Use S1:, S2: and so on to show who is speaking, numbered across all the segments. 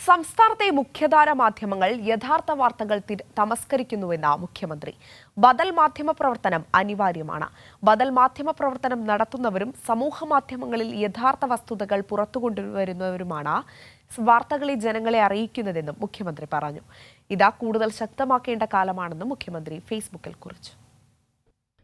S1: സംസ്ഥാനത്തെ മുഖ്യധാര മാധ്യമങ്ങൾ യഥാർത്ഥ വാർത്തകൾ തമസ്കരിക്കുന്നുവെന്ന് മുഖ്യമന്ത്രി. ബദൽ മാധ്യമ പ്രവർത്തനം അനിവാര്യമാണ്. ബദൽ മാധ്യമ പ്രവർത്തനം നടത്തുന്നവരും സമൂഹ മാധ്യമങ്ങളിൽ യഥാർത്ഥ വസ്തുതകൾ പുറത്തുകൊണ്ടുവരുന്നവരുമാണ് വാർത്തകളെ ജനങ്ങളെ അറിയിക്കുന്നതെന്നും മുഖ്യമന്ത്രി പറഞ്ഞു. ഇത് കൂടുതൽ ശക്തമാക്കേണ്ട കാലമാണെന്നും മുഖ്യമന്ത്രി ഫേസ്ബുക്കിൽ കുറിച്ചു.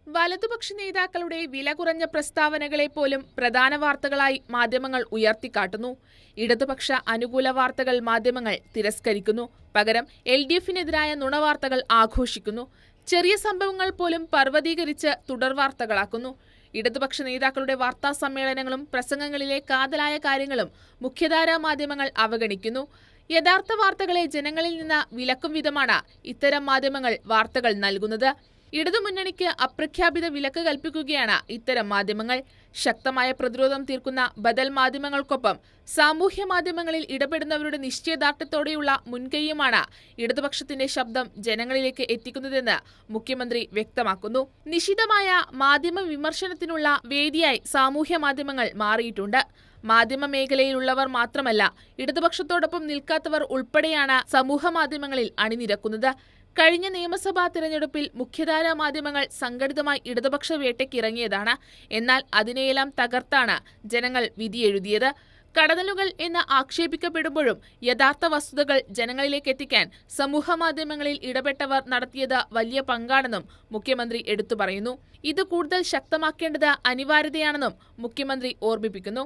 S2: വലതുപക്ഷ നേതാക്കളുടെ വില കുറഞ്ഞ പ്രസ്താവനകളെ പോലും പ്രധാന വാർത്തകളായി മാധ്യമങ്ങൾ ഉയർത്തിക്കാട്ടുന്നു. ഇടതുപക്ഷ അനുകൂല വാർത്തകൾ മാധ്യമങ്ങൾ തിരസ്കരിക്കുന്നു. പകരം LDFനെതിരായ നുണവാർത്തകൾ ആഘോഷിക്കുന്നു. ചെറിയ സംഭവങ്ങൾ പോലും പർവ്വതീകരിച്ച് തുടർവാർത്തകളാക്കുന്നു. ഇടതുപക്ഷ നേതാക്കളുടെ വാർത്താ സമ്മേളനങ്ങളും പ്രസംഗങ്ങളിലെ കാതലായ കാര്യങ്ങളും മുഖ്യധാരാ മാധ്യമങ്ങൾ അവഗണിക്കുന്നു. യഥാർത്ഥ വാർത്തകളെ ജനങ്ങളിൽ നിന്ന് വിലക്കും വിധമാണ് ഇത്തരം മാധ്യമങ്ങൾ വാർത്തകൾ നൽകുന്നത്. ഇടതുമുന്നണിക്ക് അപ്രഖ്യാപിത വിലക്ക് കൽപ്പിക്കുകയാണ് ഇത്തരം മാധ്യമങ്ങൾ. ശക്തമായ പ്രതിരോധം തീർക്കുന്ന ബദൽ മാധ്യമങ്ങൾക്കൊപ്പം സാമൂഹ്യ മാധ്യമങ്ങളിൽ ഇടപെടുന്നവരുടെ നിശ്ചയദാർഢ്യത്തോടെയുള്ള മുൻകൈയുമാണ് ഇടതുപക്ഷത്തിന്റെ ശബ്ദം ജനങ്ങളിലേക്ക് എത്തിക്കുന്നതെന്ന് മുഖ്യമന്ത്രി വ്യക്തമാക്കുന്നു. നിശിതമായ മാധ്യമ വിമർശനത്തിനുള്ള വേദിയായി സാമൂഹ്യ മാധ്യമങ്ങൾ മാറിയിട്ടുണ്ട്. മാധ്യമ മേഖലയിലുള്ളവർ മാത്രമല്ല, ഇടതുപക്ഷത്തോടൊപ്പം നിൽക്കാത്തവർ ഉൾപ്പെടെയാണ് സമൂഹ മാധ്യമങ്ങളിൽ അണിനിരക്കുന്നത്. കഴിഞ്ഞ നിയമസഭാ തിരഞ്ഞെടുപ്പിൽ മുഖ്യധാരാ മാധ്യമങ്ങൾ സംഘടിതമായി ഇടതുപക്ഷ വേട്ടയ്ക്കിറങ്ങിയതാണ്. എന്നാൽ അതിനെയെല്ലാം തകർത്താണ് ജനങ്ങൾ വിധിയെഴുതിയത്. കടന്നലുകൾ എന്ന് ആക്ഷേപിക്കപ്പെടുമ്പോഴും യഥാർത്ഥ വസ്തുതകൾ ജനങ്ങളിലേക്ക് എത്തിക്കാൻ സമൂഹ മാധ്യമങ്ങളിൽ ഇടപെട്ടവർ നടത്തിയത് വലിയ പങ്കാണെന്നും മുഖ്യമന്ത്രി എടുത്തു പറയുന്നു. ഇത് കൂടുതൽ ശക്തമാക്കേണ്ടത് അനിവാര്യതയാണെന്നും മുഖ്യമന്ത്രി ഓർമ്മിപ്പിക്കുന്നു.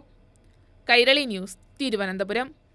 S2: കൈരളി ന്യൂസ്, തിരുവനന്തപുരം.